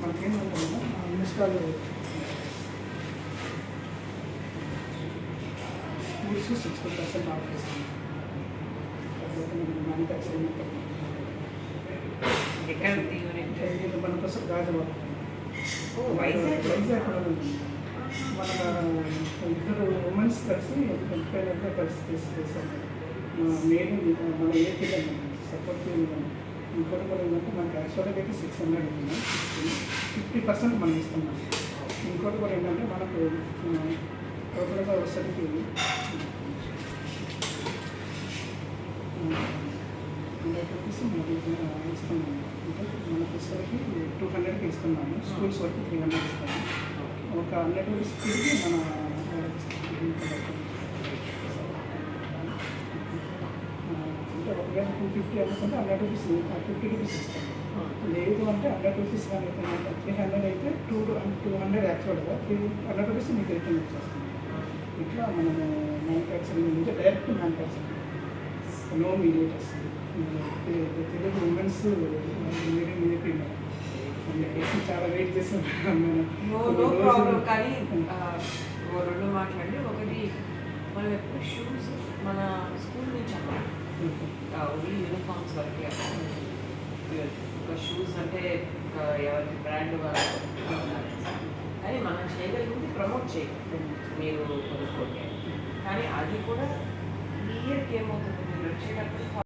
మనకేంటంటే install schools 60% of చేస్తాం. తర్వాత మనం మ్యానుఫ్యాక్చరింగ్ ఎక్కడిది యూనిట్? ఇది మన కోసం గాజువాక వైజాగ్ కూడా ఉంది. మన ఇద్దరు ఉమెన్స్ కలిసి ఎంపైనర్గా కలిసి చేశారు. మెయిన్ మన ఏపీలో సపోర్ట్ ఇంకోటి కూడా ఏంటంటే మనకి యాక్చువల్గా అయితే 600 ఉంది, 50% మనం ఇస్తున్నాం. ఇంకోటి కూడా ఏంటంటే మనకు టోటల్గా వచ్చేసరికి 100 రూపీస్ మనకి ఇస్తున్నాము. అంటే మనకు వచ్చేసరికి 200కి ఇస్తున్నాము. స్కూల్స్ వరకు 300 ఇస్తాము. ఒక 100 రూపీస్ తిరిగి మన అంటే ఒకవేళ 250 అనుకుంటే 100 రూపీస్ 50 రూపీస్ ఇస్తాం. లేదు అంటే 100 రూపీస్ కానీ 300 అయితే 200 యాక్చువల్గా 100 రూపీస్ మీకు రిటర్న్ వచ్చేస్తుంది. ఇట్లా మనము మ్యానుఫ్యాక్చరింగ్ నుంచి direct manufacturing, no mediators. Telugu women's medium AP madam చాలా వెయిట్ చేస్తున్నాను. No problem. కానీ రెండు మాట్లాడి ఒకటి, మనం ఎప్పుడు షూస్ మన స్కూల్ నుంచి ఓన్లీ యూనిఫామ్స్ వరకే. ఒక షూస్ అంటే ఎవరికి బ్రాండ్ కానీ మనం చేయగలిగింది ప్రమోట్ చేయాలి, మీరు కొనుక్కోండి. కానీ అది కూడా ఈ ఇయర్కి ఏమవుతుంది, మీరు వచ్చేటప్పుడు